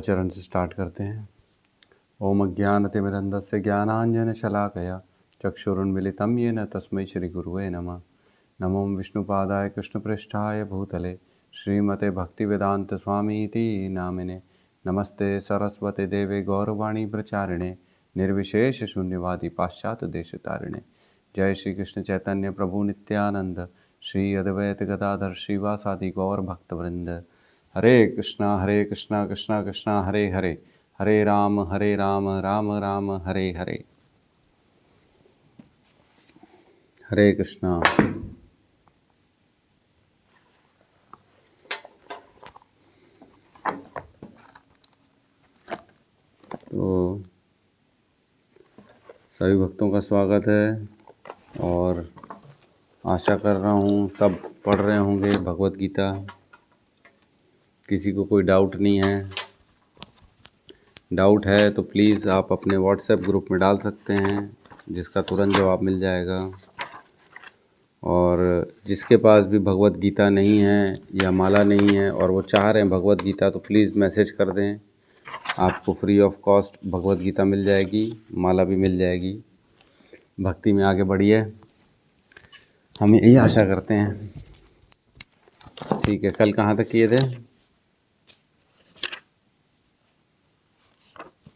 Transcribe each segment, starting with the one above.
आचरण से स्टार्ट करते हैं। ओम अज्ञानतिमिरन्धस्य ज्ञानाञ्जनशलाकया चक्षुरुन्मिलितं येन तस्मै श्रीगुरुवे नमः। नमो विष्णुपादाय कृष्णपृष्ठाय भूतले श्रीमते भक्तिवेदान्तस्वामीति नामिने। नमस्ते सरस्वती देवे गौरवाणी प्रचारिणे निर्विशेषशून्यवादी पाश्चात्यदेशतारिणे। जय श्री कृष्ण चैतन्य प्रभु नित्यानंद श्री अद्वैत गदाधर श्रीवासादि गौर भक्तवृंद। हरे कृष्णा कृष्णा कृष्णा हरे हरे, हरे राम राम राम हरे हरे। हरे कृष्णा। तो सभी भक्तों का स्वागत है और आशा कर रहा हूँ सब पढ़ रहे होंगे भगवत गीता। किसी को कोई डाउट नहीं है? डाउट है तो प्लीज़ आप अपने व्हाट्सएप ग्रुप में डाल सकते हैं, जिसका तुरंत जवाब मिल जाएगा। और जिसके पास भी भगवत गीता नहीं है या माला नहीं है और वो चाह रहे हैं भगवत गीता, तो प्लीज़ मैसेज कर दें, आपको free of cost Bhagavad Gita मिल जाएगी, माला भी मिल जाएगी। भक्ति में आगे बढ़िए, हम यही आशा करते हैं। ठीक है, कल कहाँ तक किए थे?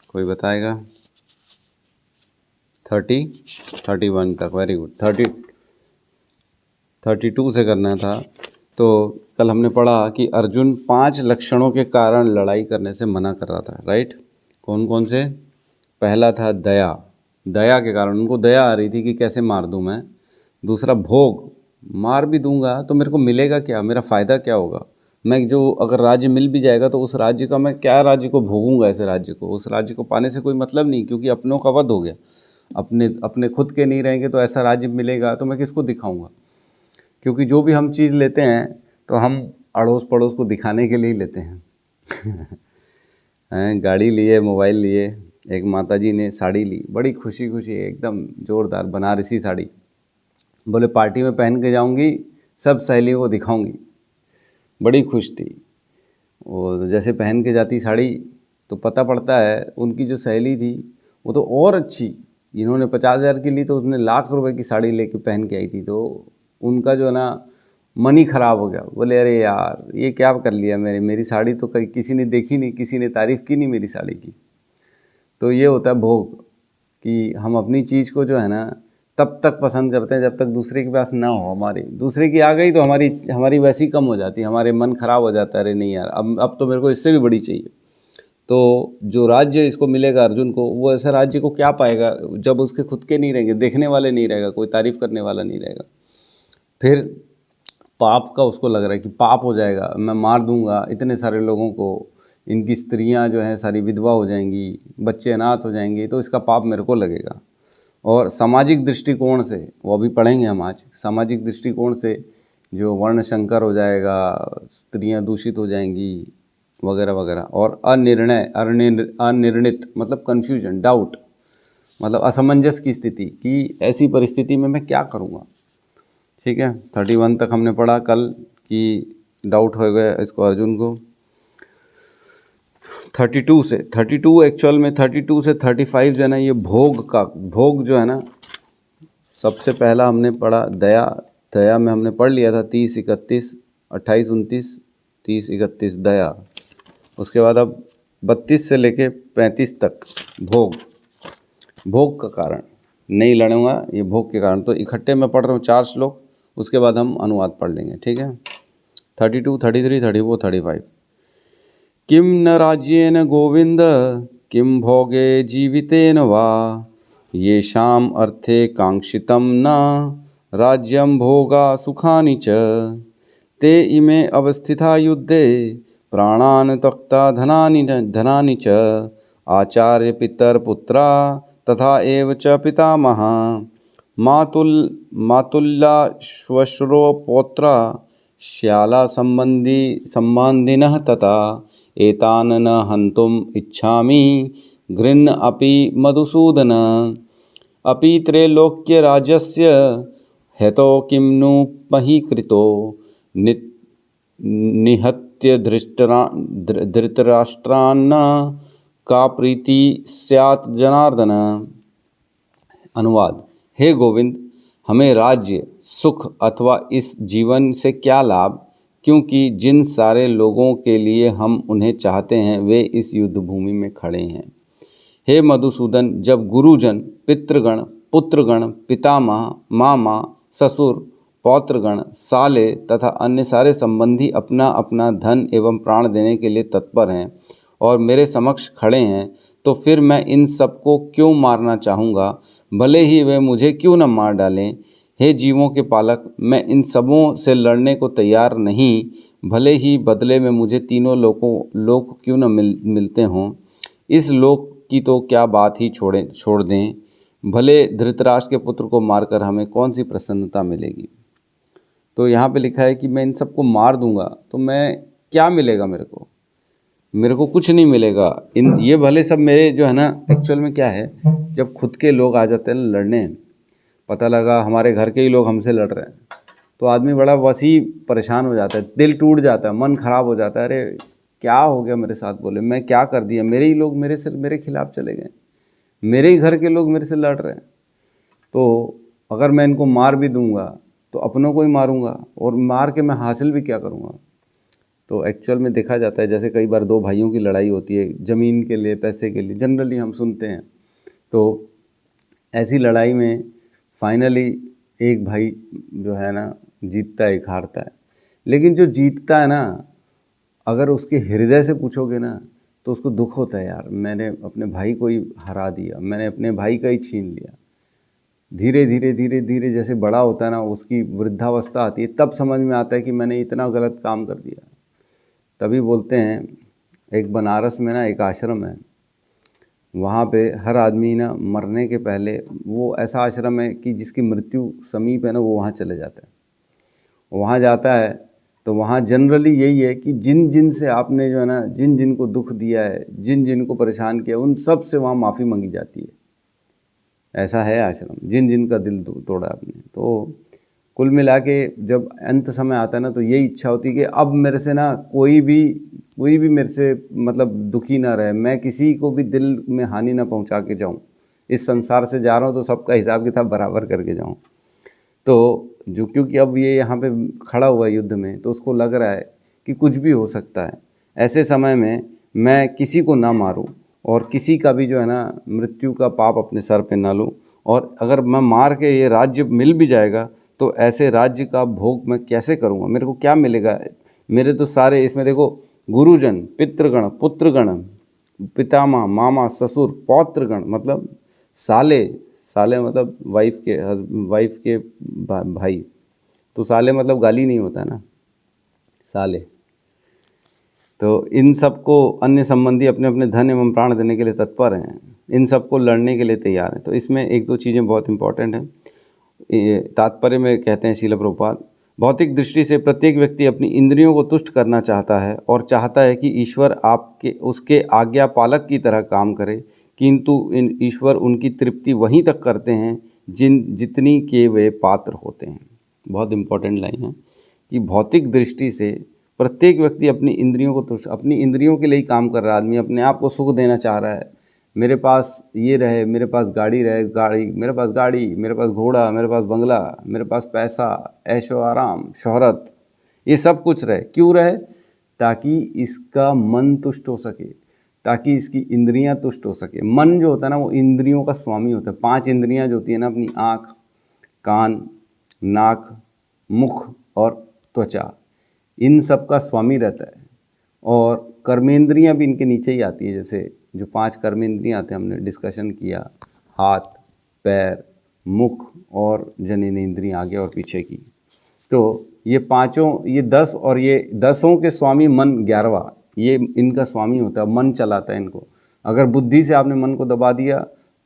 कोई बताएगा? 31 तक। Very good. 32 से करना था। तो कल हमने पढ़ा कि अर्जुन 5 लक्षणों के कारण लड़ाई करने से मना कर रहा था, राइट? कौन कौन से? पहला था दया, दया के कारण उनको दया आ रही थी कि कैसे मार दूं मैं। दूसरा भोग, मार भी दूंगा तो मेरे को मिलेगा क्या, मेरा फ़ायदा क्या होगा? मैं जो अगर राज्य मिल भी जाएगा तो उस राज्य का मैं क्या राज्य को भोगूंगा? ऐसे राज्य को, उस राज्य को पाने से कोई मतलब नहीं, क्योंकि अपनों का वध हो गया। अपने खुद के नहीं रहेंगे तो ऐसा राज्य मिलेगा तो मैं किसको दिखाऊंगा? क्योंकि जो भी हम चीज़ लेते हैं तो हम अड़ोस पड़ोस को दिखाने के लिए ही लेते हैं। गाड़ी लिए, मोबाइल लिए। एक माताजी ने साड़ी ली, बड़ी खुशी खुशी एकदम ज़ोरदार बनारसी साड़ी। बोले पार्टी में पहन के जाऊंगी, सब सहेलियों को दिखाऊंगी। बड़ी खुश थी। और जैसे पहन के जाती साड़ी तो पता पड़ता है उनकी जो सहेली थी वो तो और अच्छी, इन्होंने 50,000 की ली तो उसने लाख रुपए की साड़ी लेके पहन के आई थी। तो उनका जो है ना मन ही ख़राब हो गया। बोले अरे यार ये क्या कर लिया, मेरी साड़ी तो कहीं किसी ने देखी नहीं, किसी ने तारीफ़ की नहीं मेरी साड़ी की। तो ये होता है भोग, कि हम अपनी चीज़ को जो है ना तब तक पसंद करते हैं जब तक दूसरे के पास ना हो। हमारी दूसरे की आ गई तो हमारी वैसी कम हो जाती है, हमारे मन ख़राब हो जाता है। अरे नहीं यार, अब तो मेरे को इससे भी बड़ी चाहिए। तो जो राज्य इसको मिलेगा अर्जुन को, वो ऐसा राज्य को क्या पाएगा जब उसके खुद के नहीं रहेंगे, देखने वाले नहीं रहेगा, कोई तारीफ़ करने वाला नहीं रहेगा। फिर पाप का उसको लग रहा है कि पाप हो जाएगा, मैं मार दूंगा इतने सारे लोगों को, इनकी स्त्रियां जो हैं सारी विधवा हो जाएंगी, बच्चे अनाथ हो जाएंगे, तो इसका पाप मेरे को लगेगा। और सामाजिक दृष्टिकोण से, वो अभी पढ़ेंगे हम आज, सामाजिक दृष्टिकोण से जो वर्ण संकर हो जाएगा, स्त्रियां दूषित हो जाएंगी वगैरह वगैरह। और अनिर्णित मतलब कन्फ्यूजन, डाउट मतलब असमंजस की स्थिति, कि ऐसी परिस्थिति में मैं क्या करूँगा। ठीक है, 31 तक हमने पढ़ा कल कि डाउट हो गया इसको अर्जुन को। 32 एक्चुअल में 32 से 35 जो है ना, ये भोग जो है ना, सबसे पहला हमने पढ़ा दया में हमने पढ़ लिया था 30, 31, 28, 29, 30, 31 दया। उसके बाद अब 32 से लेके 35 तक भोग का कारण। नहीं लड़ूंगा, ये भोग के कारण। तो इकट्ठे मैं पढ़ रहा हूँ 4 श्लोक, उसके बाद हम अनुवाद पढ़ लेंगे। ठीक है, 32, 33, 34, 35। किम न राज्येन गोविंद किम भोगे जीवितेन वा येषाम् अर्थे कांक्षितं न राज्यं भोगा सुखानि च ते इमे अवस्थिता युद्धे प्राणान् त्यक्ता धनानि च आचार्य पितरपुत्रा तथा एव च पितामहा मातुल्ला श्वश्रो पौत्रा श्याला संबंधिनः तथा एतान् न हन्तुम् इच्छामि गृह्ण अपि मधुसूदन अपि त्रैलोक्यराज्यस्य हेतो किं नु मही कृतो प्रत्यय धृतराष्ट्रान्न का प्रीति स्यात् जनार्दन। अनुवाद: हे गोविंद, हमें राज्य, सुख अथवा इस जीवन से क्या लाभ, क्योंकि जिन सारे लोगों के लिए हम उन्हें चाहते हैं वे इस युद्ध भूमि में खड़े हैं। हे मधुसूदन, जब गुरुजन, पितृगण, पुत्रगण, पितामह, मामा, ससुर, पौत्रगण, साले तथा अन्य सारे संबंधी अपना अपना धन एवं प्राण देने के लिए तत्पर हैं और मेरे समक्ष खड़े हैं, तो फिर मैं इन सबको क्यों मारना चाहूँगा, भले ही वे मुझे क्यों न मार डालें। हे जीवों के पालक, मैं इन सबों से लड़ने को तैयार नहीं, भले ही बदले में मुझे तीनों लोक क्यों न मिलते हों। इस लोक की तो क्या बात ही छोड़ दें, भले धृतराष्ट्र के पुत्र को मारकर हमें कौन सी प्रसन्नता मिलेगी। तो यहाँ पे लिखा है कि मैं इन सबको मार दूंगा तो मैं क्या मिलेगा, मेरे को कुछ नहीं मिलेगा। ये भले सब मेरे जो है ना, एक्चुअल में क्या है, जब खुद के लोग आ जाते हैं लड़ने, पता लगा हमारे घर के ही लोग हमसे लड़ रहे हैं, तो आदमी बड़ा वसी परेशान हो जाता है, दिल टूट जाता है, मन खराब हो जाता है। अरे क्या हो गया मेरे साथ, बोले मैं क्या कर दिया, मेरे ही लोग मेरे खिलाफ चले गए, मेरे ही घर के लोग मेरे से लड़ रहे हैं। तो अगर मैं इनको मार भी दूंगा तो अपनों को ही मारूंगा, और मार के मैं हासिल भी क्या करूंगा। तो एक्चुअल में देखा जाता है, जैसे कई बार दो भाइयों की लड़ाई होती है ज़मीन के लिए, पैसे के लिए, जनरली हम सुनते हैं। तो ऐसी लड़ाई में फाइनली एक भाई जो है ना जीतता है, एक हारता है। लेकिन जो जीतता है ना, अगर उसके हृदय से पूछोगे ना तो उसको दुख होता है, यार मैंने अपने भाई को ही हरा दिया, मैंने अपने भाई का ही छीन लिया। धीरे धीरे धीरे धीरे जैसे बड़ा होता है ना, उसकी वृद्धावस्था आती है, तब समझ में आता है कि मैंने इतना गलत काम कर दिया। तभी बोलते हैं, एक बनारस में ना एक आश्रम है, वहाँ पे हर आदमी ना मरने के पहले, वो ऐसा आश्रम है कि जिसकी मृत्यु समीप है ना, वो वहाँ चले जाता है। वहाँ जाता है तो वहाँ जनरली यही है कि जिन जिन से आपने जो है ना, जिन जिन को दुख दिया है, जिन जिन को परेशान किया, उन सब से वहाँ माफ़ी मांगी जाती है। ऐसा है आश्रम, जिन जिन का दिल तोड़ा आपने। तो कुल मिला के जब अंत समय आता है ना, तो यही इच्छा होती है कि अब मेरे से ना कोई भी मेरे से मतलब दुखी ना रहे, मैं किसी को भी दिल में हानि ना पहुंचा के जाऊं। इस संसार से जा रहा हूं तो सबका हिसाब किताब बराबर करके जाऊं। तो जो, क्योंकि अब ये यहाँ पे खड़ा हुआ है युद्ध में, तो उसको लग रहा है कि कुछ भी हो सकता है। ऐसे समय में मैं किसी को ना मारूं और किसी का भी जो है ना मृत्यु का पाप अपने सर पे ना लूं, और अगर मैं मार के ये राज्य मिल भी जाएगा तो ऐसे राज्य का भोग मैं कैसे करूँगा, मेरे को क्या मिलेगा। मेरे तो सारे इसमें देखो, गुरुजन, पितृगण, पुत्रगण, पितामह, मामा, ससुर, पौत्रगण मतलब साले, साले मतलब वाइफ के भाई, तो साले मतलब गाली नहीं होता ना, साले। तो इन सबको अन्य संबंधी अपने अपने धन एवं प्राण देने के लिए तत्पर हैं, इन सबको लड़ने के लिए तैयार हैं। तो इसमें एक दो चीज़ें बहुत इंपॉर्टेंट हैं। तात्पर्य में कहते हैं श्रील प्रभुपाद, भौतिक दृष्टि से प्रत्येक व्यक्ति अपनी इंद्रियों को तुष्ट करना चाहता है और चाहता है कि ईश्वर उसके आज्ञा पालक की तरह काम करे, किंतु ईश्वर उनकी तृप्ति वहीं तक करते हैं जितनी के वे पात्र होते हैं। बहुत इंपॉर्टेंट लाइन है कि भौतिक दृष्टि से प्रत्येक व्यक्ति अपनी इंद्रियों को तुष्ट, अपनी इंद्रियों के लिए ही काम कर रहा है। आदमी अपने आप को सुख देना चाह रहा है, मेरे पास ये रहे, मेरे पास गाड़ी रहे, मेरे पास गाड़ी, मेरे पास घोड़ा, मेरे पास बंगला, मेरे पास पैसा, ऐशो आराम, शोहरत, ये सब कुछ रहे। क्यों रहे? ताकि इसका मन तुष्ट हो सके, ताकि इसकी इंद्रियां तुष्ट हो सके। मन जो होता है ना, वो इंद्रियों का स्वामी होता है। 5 इंद्रियां जो होती है ना, अपनी आँख, कान, नाक, मुख और त्वचा, इन सब का स्वामी रहता है। और कर्मेंद्रियां भी इनके नीचे ही आती है। जैसे जो 5 कर्मेंद्रियां आते हैं, हमने डिस्कशन किया, हाथ, पैर, मुख और जननेंद्रियां आगे और पीछे की। तो ये पांचों, ये 10 और ये 10 के स्वामी मन 11वां, ये इनका स्वामी होता है, मन चलाता है इनको। अगर बुद्धि से आपने मन को दबा दिया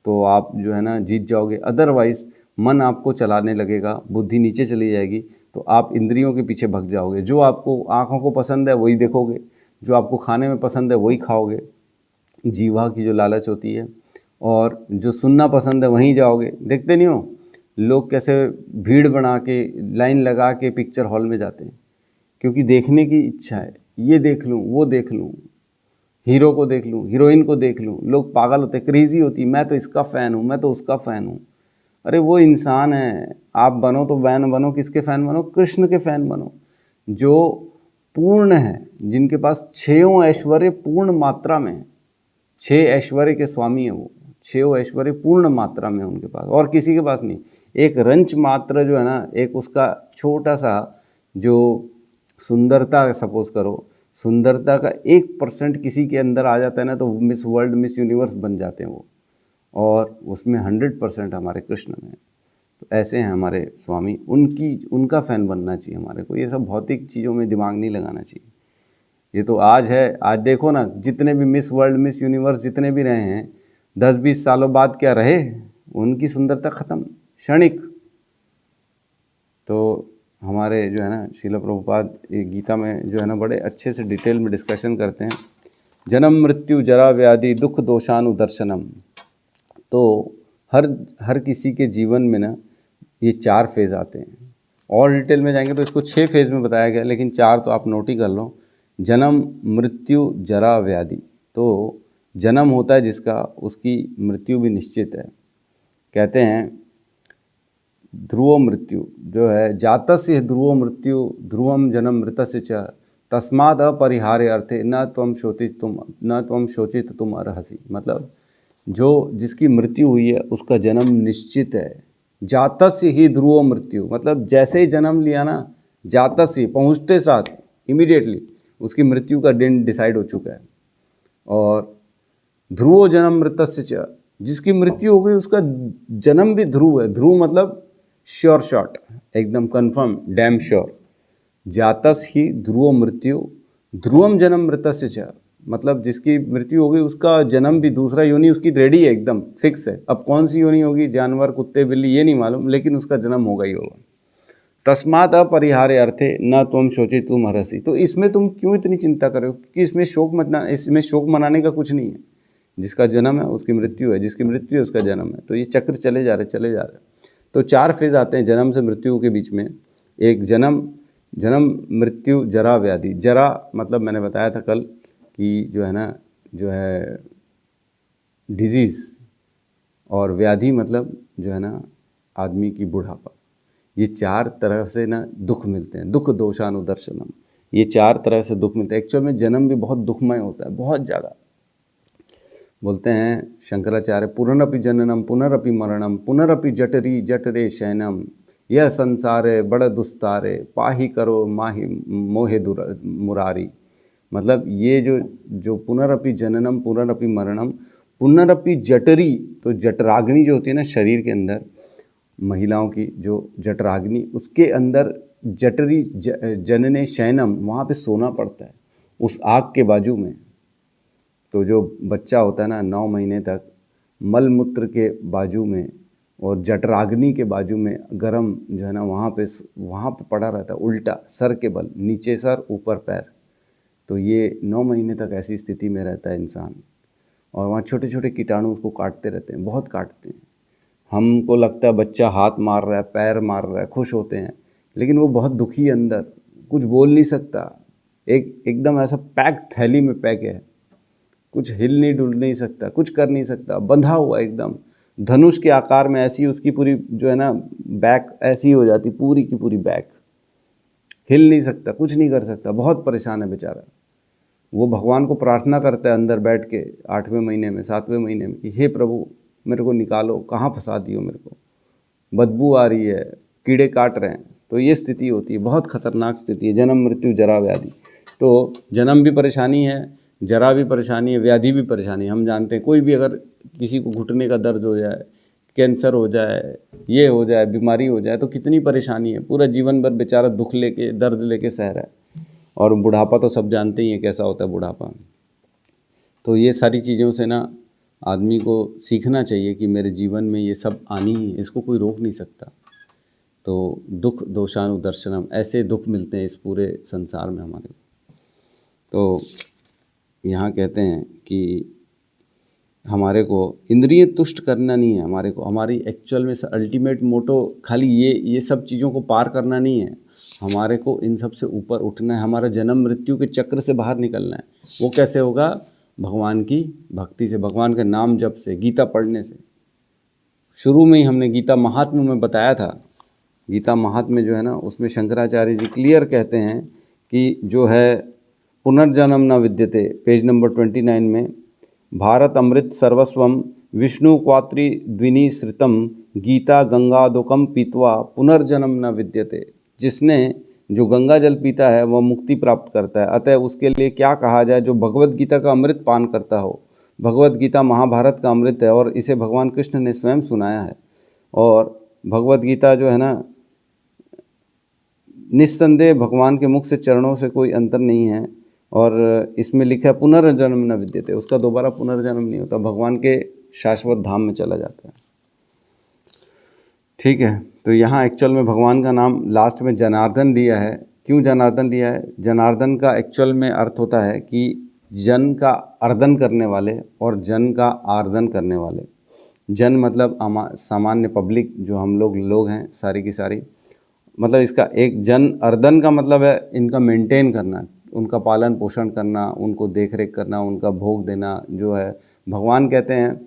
तो आप जो है ना जीत जाओगे, अदरवाइज मन आपको चलाने लगेगा, बुद्धि नीचे चली जाएगी, तो आप इंद्रियों के पीछे भग जाओगे। जो आपको आँखों को पसंद है वही देखोगे, जो आपको खाने में पसंद है वही खाओगे, जीवा की जो लालच होती है, और जो सुनना पसंद है वहीं जाओगे। देखते नहीं हो लोग कैसे भीड़ बना के, लाइन लगा के पिक्चर हॉल में जाते हैं, क्योंकि देखने की इच्छा है। ये देख लूँ, वो देख लूँ, हीरो को देख लूँ, हीरोइन को देख लूँ। लोग पागल होते, क्रेजी होती, मैं तो इसका फ़ैन हूँ, मैं तो उसका फ़ैन हूँ। अरे वो इंसान है, आप बनो तो बैन बनो, किसके फ़ैन बनो? कृष्ण के फ़ैन बनो, जो पूर्ण है, जिनके पास छयों ऐश्वर्य पूर्ण मात्रा में है। 6 ऐश्वर्य के स्वामी हैं वो, 6 ऐश्वर्य पूर्ण मात्रा में उनके पास, और किसी के पास नहीं। एक रंच मात्र जो है ना, एक उसका छोटा सा जो सुंदरता, सपोज करो सुंदरता का 1% किसी के अंदर आ जाता है ना, तो मिस वर्ल्ड, मिस यूनिवर्स बन जाते हैं वो, और उसमें 100% हमारे कृष्ण में है। तो ऐसे हैं हमारे स्वामी, उनका फ़ैन बनना चाहिए हमारे को। ये सब भौतिक चीज़ों में दिमाग नहीं लगाना चाहिए। ये तो आज है, आज देखो ना, जितने भी मिस वर्ल्ड, मिस यूनिवर्स जितने भी रहे हैं, 10-20 सालों बाद क्या रहे, उनकी सुंदरता ख़त्म, क्षणिक। तो हमारे जो है ना श्रील प्रभुपाद ये गीता में जो है ना बड़े अच्छे से डिटेल में डिस्कशन करते हैं, जन्म मृत्यु जरा व्याधि दुख दोषानुदर्शनम। तो हर किसी के जीवन में ना ये 4 फेज़ आते हैं। और डिटेल में जाएंगे तो इसको 6 फेज़ में बताया गया, लेकिन 4 तो आप नोट ही कर लो। जन्म मृत्यु जरा व्याधि, तो जन्म होता है जिसका, उसकी मृत्यु भी निश्चित है। कहते हैं ध्रुव मृत्यु जो है, जातस्य ध्रुव मृत्यु ध्रुवम जन्म मृतस्य च तस्माद अपरिहार्य अर्थे न त्वम शोचित तुम अर्हसि। मतलब जो जिसकी मृत्यु हुई है उसका जन्म निश्चित है। जातस्य ही ध्रुव मृत्यु, मतलब जैसे ही जन्म लिया ना, जातस्य पहुँचते साथ इमीडिएटली उसकी मृत्यु का दिन डिसाइड हो चुका है। और ध्रुवो जन्म मृतस्य च, जिसकी मृत्यु हो गई उसका जन्म भी ध्रुव है। ध्रुव मतलब श्योर शॉट, एकदम कंफर्म, डैम श्योर। जातस ही ध्रुव मृत्यु ध्रुवम जन्म मृतस्य च, मतलब जिसकी मृत्यु हो गई उसका जन्म भी, दूसरा योनि उसकी रेडी है, एकदम फिक्स है। अब कौन सी योनि होगी, जानवर, कुत्ते, बिल्ली, ये नहीं मालूम, लेकिन उसका जन्म होगा ही होगा। तस्मात् अपरिहार्य अर्थे न तुम शोचे तुम हरसी। तो इसमें तुम क्यों इतनी चिंता कर रहे हो, क्योंकि इसमें शोक मनाने का कुछ नहीं है। जिसका जन्म है उसकी मृत्यु है, जिसकी मृत्यु है उसका जन्म है। तो ये चक्र चले जा रहे। तो 4 फेज़ आते हैं जन्म से मृत्यु के बीच में। एक जन्म मृत्यु जरा व्याधि। जरा मतलब मैंने बताया था कल कि जो है ना, जो है डिजीज़, और व्याधि मतलब जो है ना आदमी की बुढ़ापा। ये 4 तरह से ना दुख मिलते हैं, दुख दोषानुदर्शनम। ये 4 तरह से दुख मिलते हैं। एक्चुअल में जन्म भी बहुत दुखमय होता है, बहुत ज़्यादा। बोलते हैं शंकराचार्य, पुनरपि जननम पुनरपि मरणम पुनरपि जठरी जठरे शयनम यह संसारे बड़ दुस्तारे पाही करो माही मोहे मुरारी। मतलब ये जो पुनरपि जननम पुनरपि मरणम पुनरपि जठरी, तो जठराग्नि जो होती है ना शरीर के अंदर, महिलाओं की जो जठराग्नि, उसके अंदर जठरी जनने शयनम, वहाँ पे सोना पड़ता है उस आग के बाजू में। तो जो बच्चा होता है ना 9 महीने तक मल मूत्र के बाजू में और जठराग्नि के बाजू में गरम जो है ना वहाँ पे पड़ा रहता है, उल्टा सर के बल, नीचे सर ऊपर पैर। तो ये 9 महीने तक ऐसी स्थिति में रहता है इंसान, और वहाँ छोटे छोटे कीटाणु उसको काटते रहते हैं, बहुत काटते हैं। हमको लगता है बच्चा हाथ मार रहा है, पैर मार रहा है, खुश होते हैं, लेकिन वो बहुत दुखी है अंदर, कुछ बोल नहीं सकता, एकदम ऐसा पैक, थैली में पैक है, कुछ हिल नहीं डुल नहीं सकता, कुछ कर नहीं सकता, बंधा हुआ एकदम धनुष के आकार में। ऐसी उसकी पूरी जो है ना बैक ऐसी हो जाती, पूरी की पूरी बैक, हिल नहीं सकता, कुछ नहीं कर सकता, बहुत परेशान है बेचारा। वो भगवान को प्रार्थना करता है अंदर बैठ के 8वें महीने में, 7वें महीने में, कि हे प्रभु मेरे को निकालो, कहाँ फंसा दियो मेरे को, बदबू आ रही है, कीड़े काट रहे हैं। तो ये स्थिति होती है, बहुत खतरनाक स्थिति है, जन्म मृत्यु जरा व्याधि। तो जन्म भी परेशानी है, जरा भी परेशानी है, व्याधि भी परेशानी है। हम जानते हैं कोई भी अगर किसी को घुटने का दर्द हो जाए, कैंसर हो जाए, ये हो जाए, बीमारी हो जाए, तो कितनी परेशानी है, पूरा जीवन भर बेचारा दुख लेके, दर्द लेके सह रहा है। और बुढ़ापा तो सब जानते ही हैं कैसा होता है बुढ़ापा। तो ये सारी चीज़ों से ना आदमी को सीखना चाहिए कि मेरे जीवन में ये सब आनी ही है, इसको कोई रोक नहीं सकता। तो दुख दोषानुदर्शनम, ऐसे दुख मिलते हैं इस पूरे संसार में हमारे को। तो यहाँ कहते हैं कि हमारे को इंद्रिय तुष्ट करना नहीं है, हमारी एक्चुअल में अल्टीमेट मोटो खाली ये सब चीज़ों को पार करना नहीं है, हमारे को इन सब से ऊपर उठना है, हमारा जन्म मृत्यु के चक्र से बाहर निकलना है। वो कैसे होगा? भगवान की भक्ति से, भगवान के नाम जप से, गीता पढ़ने से। शुरू में ही हमने गीता महात्म्य में बताया था, गीता महात्म्य जो है ना, उसमें शंकराचार्य जी क्लियर कहते हैं कि जो है पुनर्जन्म न विद्यते, पेज नंबर 29 में, भारत अमृत सर्वस्वम विष्णु क्वात्री द्विनी श्रितम गीता गंगादुकम पीत्वा पुनर्जन्म न विद्यते। जिसने जो गंगा जल पीता है वह मुक्ति प्राप्त करता है, अतः उसके लिए क्या कहा जाए? जो भगवत गीता का अमृत पान करता हो। भगवत गीता महाभारत का अमृत है और इसे भगवान कृष्ण ने स्वयं सुनाया है। और भगवत गीता जो है ना, निस्संदेह भगवान के मुख से चरणों से कोई अंतर नहीं है। और इसमें लिखा है पुनर्जन्म न विद्यते, उसका दोबारा पुनर्जन्म नहीं होता, भगवान के शाश्वत धाम में चला जाता है। ठीक है, तो यहाँ एक्चुअल में भगवान का नाम लास्ट में जनार्दन दिया है। क्यों जनार्दन दिया है? जनार्दन का एक्चुअल में अर्थ होता है कि जन का अर्दन करने वाले और जन का आर्दन करने वाले। जन मतलब सामान्य पब्लिक, जो हम लोग हैं सारी की सारी, मतलब इसका एक जन अर्दन का मतलब है इनका मेंटेन करना, उनका पालन पोषण करना, उनको देख रेख करना, उनका भोग देना जो है। भगवान कहते हैं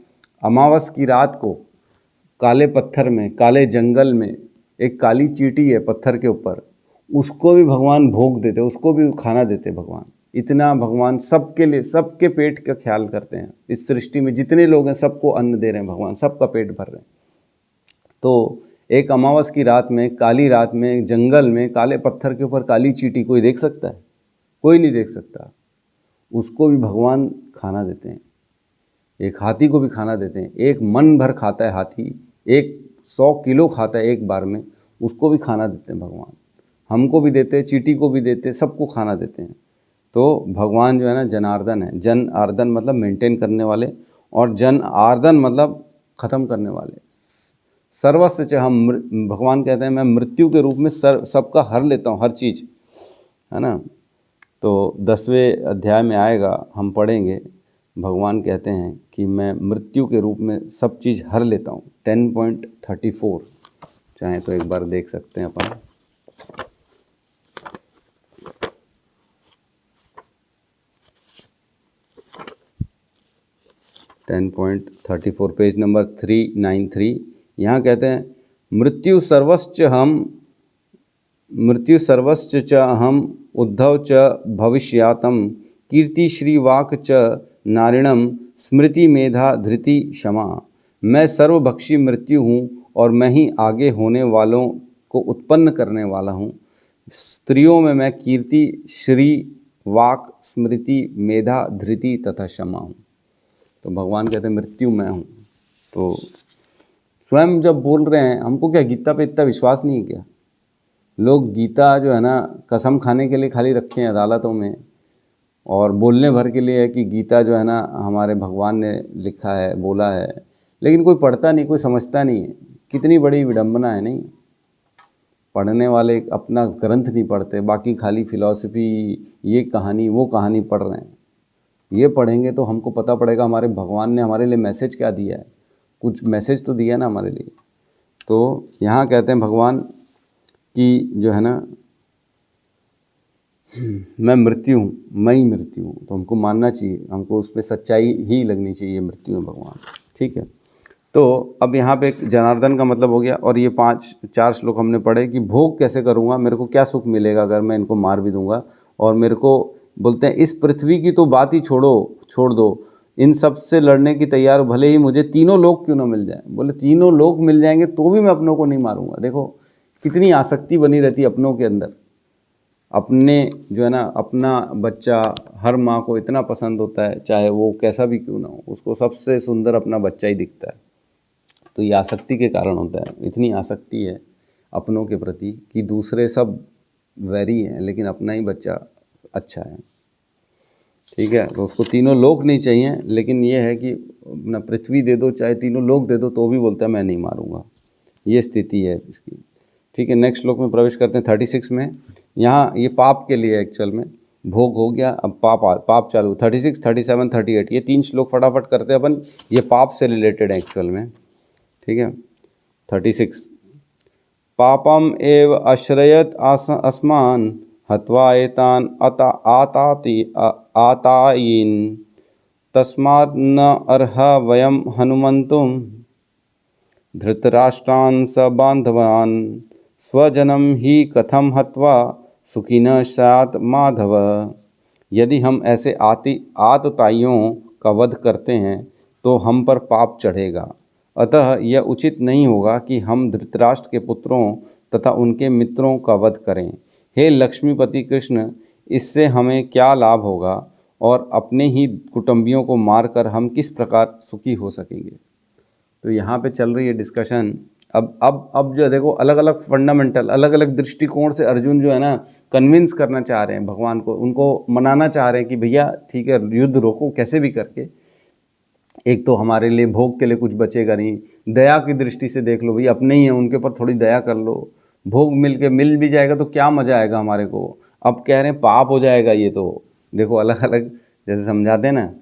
अमावस की रात को काले पत्थर में, काले जंगल में एक काली चींटी है पत्थर के ऊपर, उसको भी भगवान भोग देते, उसको भी खाना देते भगवान। इतना भगवान सबके लिए, सबके पेट का ख्याल करते हैं। इस सृष्टि में जितने लोग हैं सबको अन्न दे रहे हैं भगवान, सबका पेट भर रहे हैं। तो एक अमावस की रात में, काली रात में, जंगल में काले पत्थर के ऊपर काली चींटी कोई देख सकता है? कोई नहीं देख सकता। उसको भी भगवान खाना देते हैं। एक हाथी को भी खाना देते हैं। एक मन भर खाता है हाथी, 100 किलो खाता है एक बार में, उसको भी खाना देते हैं भगवान। हमको भी देते हैं, चींटी को भी देते हैं, सबको खाना देते हैं। तो भगवान जो है ना जनार्दन है। जन आर्दन मतलब मेंटेन करने वाले, और जन आर्दन मतलब ख़त्म करने वाले। सर्वस्व च हम, भगवान कहते हैं मैं मृत्यु के रूप में सबका हर लेता हूँ, हर चीज़, है ना। तो 10वें अध्याय में आएगा, हम पढ़ेंगे। भगवान कहते हैं कि मैं मृत्यु के रूप में सब चीज़ हर लेता हूँ। 10.34 चाहे तो एक बार देख सकते हैं अपन। .34 पेज नंबर 393। यहाँ कहते हैं मृत्यु सर्वश्च च अहम उद्धव च भविष्यातम कीर्ति श्रीवाक च नारिणम स्मृति मेधा धृति क्षमा। मैं सर्वभक्षी मृत्यु हूँ और मैं ही आगे होने वालों को उत्पन्न करने वाला हूँ। स्त्रियों में मैं कीर्ति, श्री, वाक, स्मृति, मेधा, धृति तथा क्षमा हूँ। तो भगवान कहते हैं मृत्यु मैं हूँ। तो स्वयं जब बोल रहे हैं, हमको क्या गीता पे इतना विश्वास नहीं है क्या? लोग गीता जो है ना कसम खाने के लिए खाली रखे हैं अदालतों में, और बोलने भर के लिए है कि गीता जो है ना हमारे भगवान ने लिखा है, बोला है, लेकिन कोई पढ़ता नहीं, कोई समझता नहीं है। कितनी बड़ी विडंबना है नहीं? पढ़ने वाले अपना ग्रंथ नहीं पढ़ते, बाकी खाली फिलॉसफी, ये कहानी वो कहानी पढ़ रहे हैं। ये पढ़ेंगे तो हमको पता पड़ेगा हमारे भगवान ने हमारे लिए मैसेज क्या दिया है। कुछ मैसेज तो दिया ना हमारे लिए। तो यहाँ कहते हैं भगवान कि जो है ना मैं मृत्यु हूँ, मैं ही मृत्यु हूँ। तो हमको मानना चाहिए, हमको उस पर सच्चाई ही लगनी चाहिए, मृत्यु है भगवान। ठीक है, तो अब यहाँ पे एक जनार्दन का मतलब हो गया। और ये 4 श्लोक हमने पढ़े कि भोग कैसे करूँगा, मेरे को क्या सुख मिलेगा अगर मैं इनको मार भी दूंगा। और मेरे को बोलते हैं इस पृथ्वी की तो बात ही छोड़ दो, इन सब से लड़ने की तैयार, भले ही मुझे तीनों लोग क्यों ना मिल जाए। बोले तीनों लोग मिल जाएंगे तो भी मैं अपनों को नहीं मारूंगा। देखो कितनी आसक्ति बनी रहती है अपनों के अंदर। अपने जो है ना, अपना बच्चा हर माँ को इतना पसंद होता है, चाहे वो कैसा भी क्यों ना हो, उसको सबसे सुंदर अपना बच्चा ही दिखता है। तो ये आसक्ति के कारण होता है। इतनी आसक्ति है अपनों के प्रति कि दूसरे सब वैरी हैं, लेकिन अपना ही बच्चा अच्छा है। ठीक है, तो उसको तीनों लोक नहीं चाहिए, लेकिन ये है कि अपना पृथ्वी दे दो, चाहे तीनों लोक दे दो, तो भी बोलता है मैं नहीं मारूंगा। ये स्थिति है इसकी। ठीक है, नेक्स्ट श्लोक में प्रवेश करते हैं 36 में। यहाँ ये पाप के लिए एक्चुअल में भोग हो गया, अब पाप चालू। 36, 37, 38 ये 3 श्लोक फटाफट करते हैं अपन। ये पाप से रिलेटेड है एक्चुअल में। ठीक है, 36 पापम एव आश्रयत अस्मान् हत्वा एतान् आतायीन् तस्मात् न अर्हा वयम हनुमन्तुम धृतराष्ट्रान् स बान्धवान् स्वजनं ही कथम हत्वा सुखिनः स्यात् माधव। यदि हम ऐसे आतताइयों का वध करते हैं तो हम पर पाप चढ़ेगा, अतः यह उचित नहीं होगा कि हम धृतराष्ट्र के पुत्रों तथा उनके मित्रों का वध करें। हे लक्ष्मीपति कृष्ण, इससे हमें क्या लाभ होगा और अपने ही कुटुंबियों को मारकर हम किस प्रकार सुखी हो सकेंगे। तो यहाँ पे चल रही है डिस्कशन। अब जो है देखो, अलग अलग फंडामेंटल, अलग अलग दृष्टिकोण से अर्जुन जो है ना कन्विंस करना चाह रहे हैं भगवान को, उनको मनाना चाह रहे हैं कि भैया ठीक है, युद्ध रोको कैसे भी करके। एक तो हमारे लिए भोग के लिए कुछ बचेगा नहीं, दया की दृष्टि से देख लो भैया, अपने ही हैं उनके ऊपर थोड़ी दया कर लो, भोग मिल भी जाएगा तो क्या मज़ा आएगा हमारे को। अब कह रहे हैं पाप हो जाएगा, ये तो देखो अलग अलग जैसे समझाते हैं ना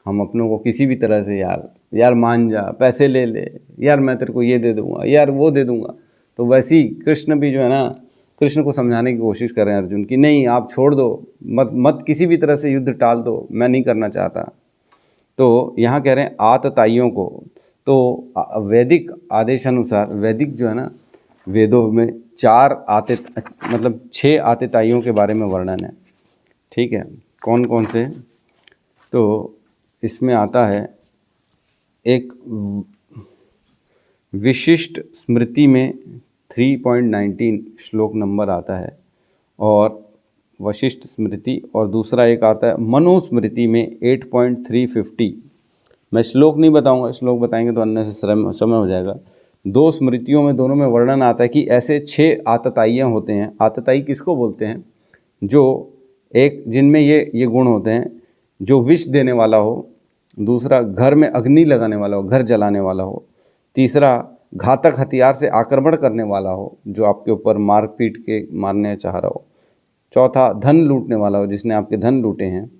हम अपनों को किसी भी तरह से, यार मान जा, पैसे ले ले, यार मैं तेरे को ये दे दूंगा, यार वो दे दूंगा। तो वैसे ही कृष्ण भी जो है ना, कृष्ण को समझाने की कोशिश कर रहे हैं अर्जुन की, नहीं आप छोड़ दो, मत किसी भी तरह से युद्ध टाल दो, मैं नहीं करना चाहता। तो यहाँ कह रहे हैं आतताइयों को, तो वैदिक आदेशानुसार, वैदिक जो है ना वेदों में 6 आतताइयों के बारे में वर्णन है। ठीक है, कौन कौन से, तो इसमें आता है एक विशिष्ट स्मृति में 3.19 श्लोक नंबर आता है, और वशिष्ठ स्मृति, और दूसरा एक आता है मनुस्मृति में 8.350। मैं श्लोक नहीं बताऊंगा, श्लोक बताएंगे तो अन्य से समय हो जाएगा। 2 स्मृतियों में दोनों में वर्णन आता है कि ऐसे 6 आतताइयाँ होते हैं। आतताई किसको बोलते हैं? जो एक जिनमें ये गुण होते हैं, जो विष देने वाला हो, दूसरा घर में अग्नि लगाने वाला हो, घर जलाने वाला हो, तीसरा घातक हथियार से आक्रमण करने वाला हो, जो आपके ऊपर मार पीट के मारने चाह रहा हो, चौथा धन लूटने वाला हो, जिसने आपके धन लूटे हैं,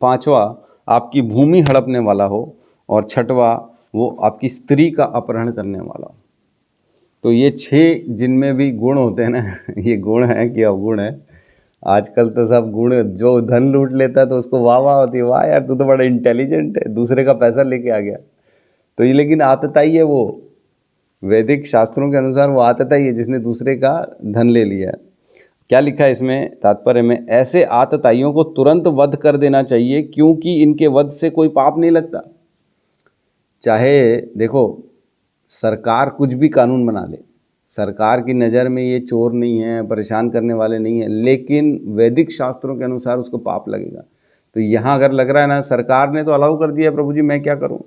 पांचवा आपकी भूमि हड़पने वाला हो, और छठवा वो आपकी स्त्री का अपहरण करने वाला हो। तो ये 6 जिनमें भी गुण होते हैं ना ये गुण है कि अवगुण है? आजकल तो सब गुण, जो धन लूट लेता है तो उसको वाह वाह होती है, वाह यार तू तो बड़ा इंटेलिजेंट है, दूसरे का पैसा लेके आ गया। तो ये लेकिन आतताई है, वो वैदिक शास्त्रों के अनुसार वो आतताई है जिसने दूसरे का धन ले लिया है। क्या लिखा है इसमें तात्पर्य में? ऐसे आतताइयों को तुरंत वध कर देना चाहिए, क्योंकि इनके वध से कोई पाप नहीं लगता। चाहे देखो सरकार कुछ भी कानून बना ले, सरकार की नज़र में ये चोर नहीं है, परेशान करने वाले नहीं है, लेकिन वैदिक शास्त्रों के अनुसार उसको पाप लगेगा। तो यहाँ अगर लग रहा है ना सरकार ने तो अलाउ कर दिया है, प्रभु जी मैं क्या करूँ,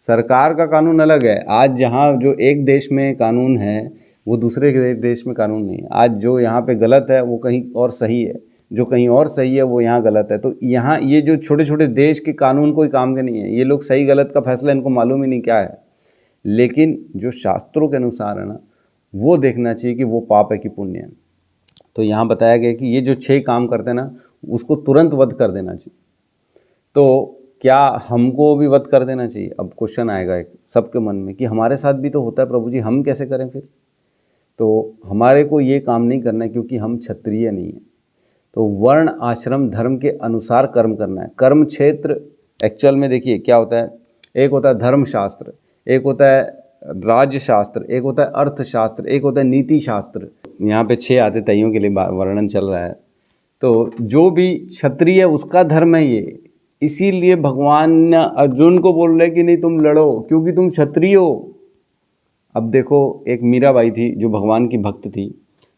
सरकार का कानून अलग है। आज जहाँ जो एक देश में कानून है वो दूसरे देश में कानून नहीं है। आज जो यहाँ पे गलत है वो कहीं और सही है, जो कहीं और सही है वो यहाँ गलत है। तो यहाँ ये जो छोटे छोटे देश के कानून कोई काम के नहीं है, ये लोग सही गलत का फैसला इनको मालूम ही नहीं क्या है। लेकिन जो शास्त्रों के अनुसार है ना, वो देखना चाहिए कि वो पाप है कि पुण्य है। तो यहाँ बताया गया कि ये जो 6 काम करते हैं ना, उसको तुरंत वध कर देना चाहिए। तो क्या हमको भी वध कर देना चाहिए? अब क्वेश्चन आएगा एक सबके मन में कि हमारे साथ भी तो होता है प्रभु जी, हम कैसे करें फिर? तो हमारे को ये काम नहीं करना है, क्योंकि हम क्षत्रिय नहीं हैं। तो वर्ण आश्रम धर्म के अनुसार कर्म करना है। कर्म क्षेत्र एक्चुअल में देखिए क्या होता है, एक होता है धर्मशास्त्र, एक होता है राज्य शास्त्र, एक होता है अर्थशास्त्र, एक होता है नीति शास्त्र। यहाँ पे 6 आतताइयों के लिए वर्णन चल रहा है। तो जो भी क्षत्रिय है उसका धर्म है ये, इसीलिए भगवान अर्जुन को बोल रहे कि नहीं तुम लड़ो क्योंकि तुम क्षत्रिय हो। अब देखो एक मीराबाई थी जो भगवान की भक्त थी,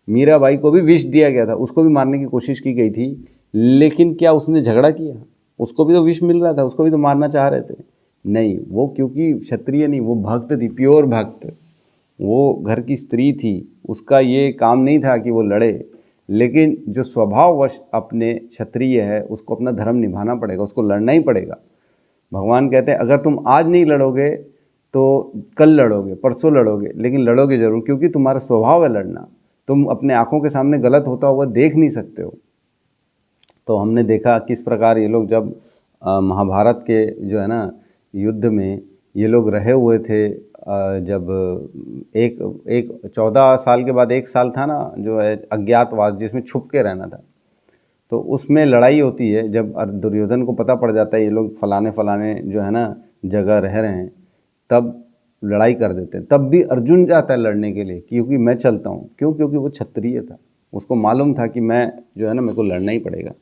मीराबाई को भी विष दिया गया था, उसको भी मारने की कोशिश की गई थी, लेकिन क्या उसने झगड़ा किया? उसको भी तो विष मिल रहा था, उसको भी तो मारना चाह रहे थे। नहीं, वो क्योंकि क्षत्रिय नहीं, वो भक्त थी, प्योर भक्त, वो घर की स्त्री थी, उसका ये काम नहीं था कि वो लड़े। लेकिन जो स्वभाववश अपने क्षत्रिय है उसको अपना धर्म निभाना पड़ेगा, उसको लड़ना ही पड़ेगा। भगवान कहते हैं अगर तुम आज नहीं लड़ोगे तो कल लड़ोगे, परसों लड़ोगे, लेकिन लड़ोगे ज़रूर, क्योंकि तुम्हारा स्वभाव है लड़ना। तुम अपने आँखों के सामने गलत होता हुआ देख नहीं सकते हो। तो हमने देखा किस प्रकार ये लोग जब महाभारत के जो है ना युद्ध में ये लोग रहे हुए थे जब एक एक 14 साल के बाद एक साल था ना जो है अज्ञातवास, जिसमें छुप के रहना था। तो उसमें लड़ाई होती है जब दुर्योधन को पता पड़ जाता है ये लोग फलाने फलाने जो है ना जगह रह रहे हैं, तब लड़ाई कर देते हैं। तब भी अर्जुन जाता है लड़ने के लिए, क्योंकि मैं चलता हूँ। क्यों? क्योंकि वो क्षत्रिय था, उसको मालूम था कि मैं जो है ना मेरे को लड़ना ही पड़ेगा।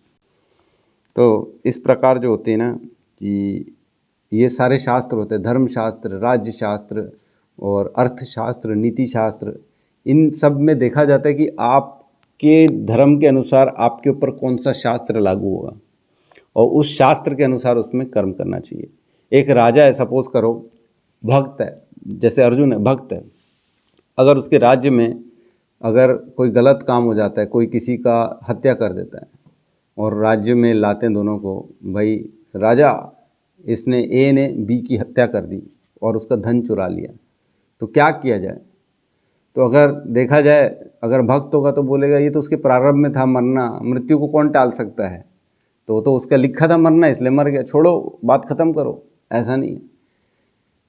तो इस प्रकार जो होते हैं ना कि ये सारे शास्त्र होते हैं, धर्मशास्त्र, राज्य शास्त्र और अर्थशास्त्र, नीति शास्त्र, इन सब में देखा जाता है कि आपके धर्म के अनुसार आपके ऊपर कौन सा शास्त्र लागू होगा और उस शास्त्र के अनुसार उसमें कर्म करना चाहिए। एक राजा है, सपोज करो, भक्त है, जैसे अर्जुन है, भक्त है। अगर उसके राज्य में अगर कोई गलत काम हो जाता है, कोई किसी का हत्या कर देता है और राज्य में लाते हैं दोनों को, भाई राजा इसने ए ने बी की हत्या कर दी और उसका धन चुरा लिया, तो क्या किया जाए? तो अगर देखा जाए, अगर भक्त होगा तो बोलेगा ये तो उसके प्रारब्ध में था मरना, मृत्यु को कौन टाल सकता है, तो वो तो उसका लिखा था मरना इसलिए मर गया, छोड़ो, बात ख़त्म करो। ऐसा नहीं है।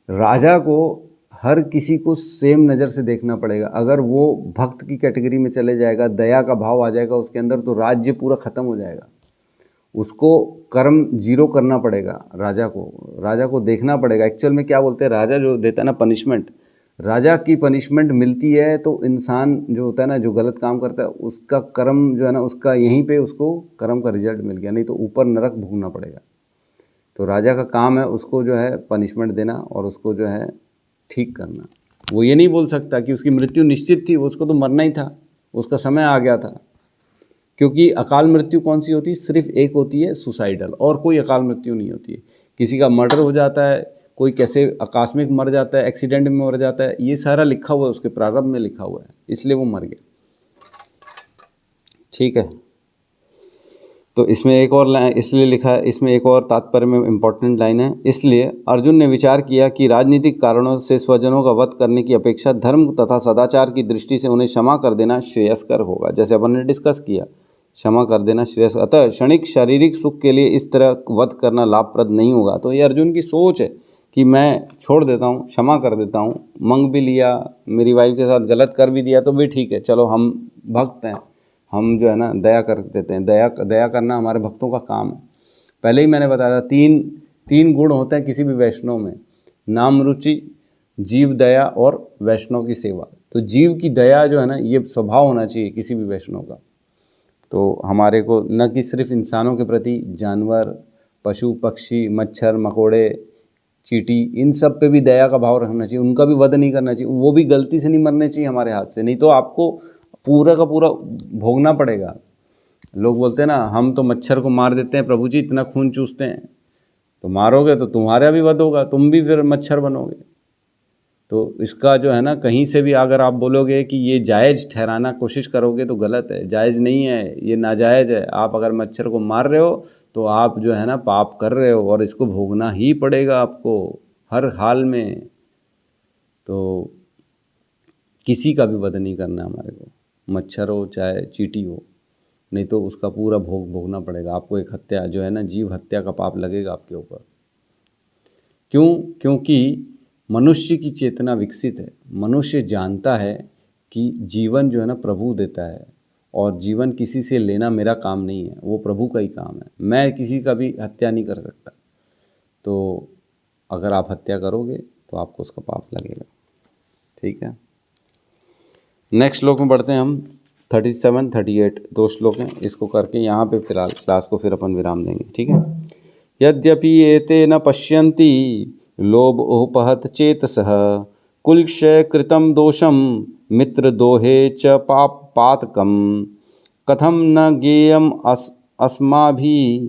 राजा को हर किसी को सेम नज़र से देखना पड़ेगा। अगर वो भक्त की कैटेगरी में चले जाएगा, दया का भाव आ जाएगा उसके अंदर, तो राज्य पूरा ख़त्म हो जाएगा। उसको कर्म जीरो करना पड़ेगा। राजा को देखना पड़ेगा एक्चुअल में क्या बोलते हैं, राजा जो देता है ना पनिशमेंट, राजा की पनिशमेंट मिलती है तो इंसान जो होता है ना, जो गलत काम करता है, उसका कर्म जो है ना, उसका यहीं पे उसको कर्म का रिजल्ट मिल गया, नहीं तो ऊपर नरक भोगना पड़ेगा। तो राजा का काम है उसको जो है पनिशमेंट देना और उसको जो है ठीक करना। वो ये नहीं बोल सकता कि उसकी मृत्यु निश्चित थी, उसको तो मरना ही था, उसका समय आ गया था। क्योंकि अकाल मृत्यु कौन सी होती है? सिर्फ एक होती है, सुसाइडल, और कोई अकाल मृत्यु नहीं होती है। किसी का मर्डर हो जाता है, कोई कैसे आकस्मिक मर जाता है, एक्सीडेंट में मर जाता है, ये सारा लिखा हुआ है, उसके प्रारंभ में लिखा हुआ है, इसलिए वो मर गया। ठीक है। तो इसमें एक और लाइन इसलिए लिखा है, इसमें एक और तात्पर्य में इम्पोर्टेंट लाइन है, इसलिए अर्जुन ने विचार किया कि राजनीतिक कारणों से स्वजनों का वध करने की अपेक्षा धर्म तथा सदाचार की दृष्टि से उन्हें क्षमा कर देना श्रेयस्कर होगा। जैसे अपन ने डिस्कस किया, क्षमा कर देना श्रेयस्कर। अतः क्षणिक शारीरिक सुख के लिए इस तरह वध करना लाभप्रद नहीं होगा। तो ये अर्जुन की सोच है कि मैं छोड़ देता हूँ, क्षमा कर देता हूँ, मंग भी लिया, मेरी वाइफ के साथ गलत कर भी दिया तो भी ठीक है, चलो हम भक्त हैं, हम जो है ना दया कर देते हैं। दया करना हमारे भक्तों का काम है। पहले ही मैंने बताया था, तीन गुण होते हैं किसी भी वैष्णव में, नाम रुचि, जीव दया और वैष्णव की सेवा। तो जीव की दया जो है ना, ये स्वभाव होना चाहिए किसी भी वैष्णव का। तो हमारे को न कि सिर्फ इंसानों के प्रति, जानवर, पशु पक्षी, मच्छर मकोड़े, चींटी, इन सब पे भी दया का भाव रखना चाहिए, उनका भी वध नहीं करना चाहिए, वो भी गलती से नहीं मरने चाहिए हमारे हाथ से, नहीं तो आपको पूरा का पूरा भोगना पड़ेगा। लोग बोलते हैं ना, हम तो मच्छर को मार देते हैं प्रभु जी, इतना खून चूसते हैं, तो मारोगे तो तुम्हारा भी वध होगा, तुम भी फिर मच्छर बनोगे। तो इसका जो है ना, कहीं से भी अगर आप बोलोगे कि ये जायज़ ठहराना कोशिश करोगे तो गलत है, जायज़ नहीं है, ये नाजायज़ है। आप अगर मच्छर को मार रहे हो तो आप जो है ना पाप कर रहे हो और इसको भोगना ही पड़ेगा आपको हर हाल में। तो किसी का भी वध नहीं करना हमारे को, मच्छर हो चाहे चींटी हो, नहीं तो उसका पूरा भोगना पड़ेगा आपको। एक हत्या जो है ना, जीव हत्या का पाप लगेगा आपके ऊपर। क्यों? क्योंकि मनुष्य की चेतना विकसित है, मनुष्य जानता है कि जीवन जो है ना प्रभु देता है और जीवन किसी से लेना मेरा काम नहीं है, वो प्रभु का ही काम है। मैं किसी का भी हत्या नहीं कर सकता। तो अगर आप हत्या करोगे तो आपको उसका पाप लगेगा। ठीक है। नेक्स्ट श्लोक में बढ़ते हैं हम। 37, 38 दो श्लोक हैं, इसको करके यहाँ पे फिलहाल क्लास को फिर अपन विराम देंगे। ठीक है। यद्यपि एते न पश्यन्ति लोभोपहत चेतसः कुलक्षय कृतं दोषं मित्रदोहे च पातकं कथं न ज्ञेयम् अस्माभिः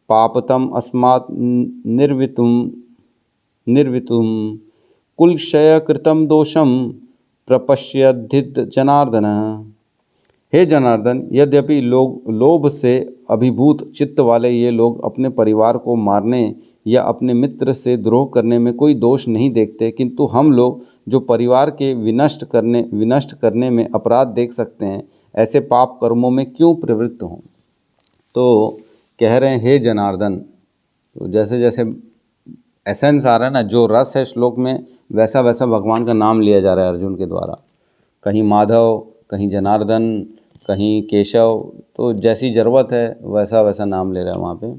पापतम् अस्मात् निर्वितुं कुलक्षय कृतं दोषं प्रपश्यद्धित जनार्दन। हे जनार्दन, यद्यपि लोभ से अभिभूत चित्त वाले ये लोग अपने परिवार को मारने या अपने मित्र से द्रोह करने में कोई दोष नहीं देखते, किंतु हम लोग जो परिवार के विनष्ट करने में अपराध देख सकते हैं, ऐसे पाप कर्मों में क्यों प्रवृत्त हों। तो कह रहे हैं हे जनार्दन, तो जैसे जैसे एसेंस आ रहा है ना, जो रस है श्लोक में, वैसा वैसा भगवान का नाम लिया जा रहा है अर्जुन के द्वारा। कहीं माधव, कहीं जनार्दन, कहीं केशव, तो जैसी ज़रूरत है वैसा वैसा नाम ले रहा है वहाँ पे।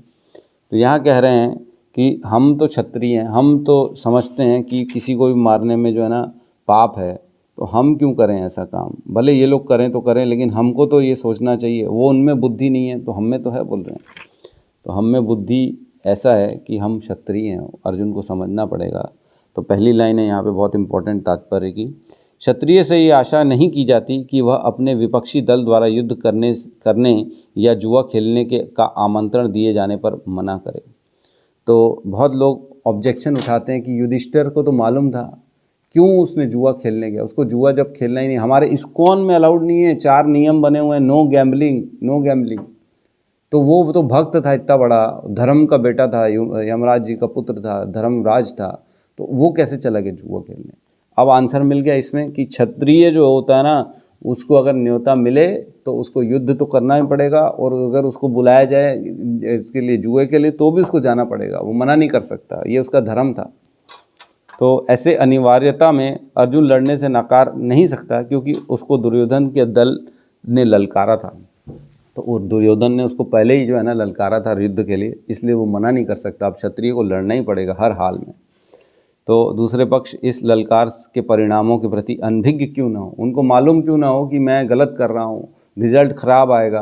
तो यहाँ कह रहे हैं कि हम तो क्षत्रिय हैं, हम तो समझते हैं कि किसी को भी मारने में जो है ना पाप है, तो हम क्यों करें ऐसा काम। भले ये लोग करें तो करें, लेकिन हमको तो ये सोचना चाहिए। वो उनमें बुद्धि नहीं है तो हम में तो है, बोल रहे हैं। तो हम में बुद्धि ऐसा है कि हम क्षत्रिय हैं, अर्जुन को समझना पड़ेगा। तो पहली लाइन है यहाँ पे बहुत इंपॉर्टेंट तात्पर्य की, क्षत्रिय से ये आशा नहीं की जाती कि वह अपने विपक्षी दल द्वारा युद्ध करने या जुआ खेलने का आमंत्रण दिए जाने पर मना करे। तो बहुत लोग ऑब्जेक्शन उठाते हैं कि युधिष्ठिर को तो मालूम था, क्यों उसने जुआ खेलने गया। उसको जुआ जब खेलना ही नहीं, हमारे इस्कॉन में अलाउड नहीं है, 4 नियम बने हुए हैं, नो गैम्बलिंग, नो गैम्बलिंग। तो वो तो भक्त था इतना बड़ा, धर्म का बेटा था, यमराज जी का पुत्र था, धर्मराज था, तो वो कैसे चला गया जुआ खेलने। अब आंसर मिल गया इसमें कि क्षत्रिय जो होता है ना, उसको अगर न्योता मिले तो उसको युद्ध तो करना ही पड़ेगा, और अगर उसको बुलाया जाए इसके लिए, जुए के लिए, तो भी उसको जाना पड़ेगा, वो मना नहीं कर सकता, ये उसका धर्म था। तो ऐसे अनिवार्यता में अर्जुन लड़ने से नकार नहीं सकता, क्योंकि उसको दुर्योधन के दल ने ललकारा था। तो दुर्योधन ने उसको पहले ही जो है ना ललकारा था युद्ध के लिए, इसलिए वो मना नहीं कर सकता। अब क्षत्रिय को लड़ना ही पड़ेगा हर हाल में। तो दूसरे पक्ष इस ललकार के परिणामों के प्रति अनभिज्ञ क्यों ना हो, उनको मालूम क्यों ना हो कि मैं गलत कर रहा हूँ, रिजल्ट ख़राब आएगा,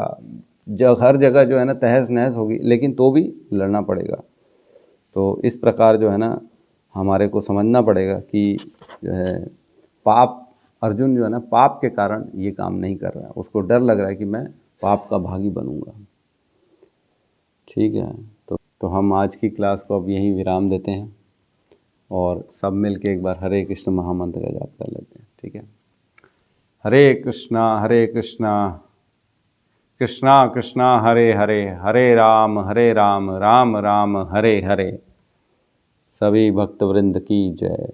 हर जगह जो है ना तहस नहस होगी, लेकिन तो भी लड़ना पड़ेगा। तो इस प्रकार जो है ना हमारे को समझना पड़ेगा कि जो है पाप, अर्जुन जो है ना पाप के कारण ये काम नहीं कर रहा है, उसको डर लग रहा है कि मैं पाप का भागी बनूंगा। ठीक है, तो हम आज की क्लास को अब यहीं विराम देते हैं, और सब मिल के एक बार हरे कृष्ण महामंत्र का जाप कर लेते हैं। ठीक है, हरे कृष्णा कृष्णा कृष्णा हरे हरे, हरे राम राम राम हरे हरे। सभी भक्तवृंद की जय।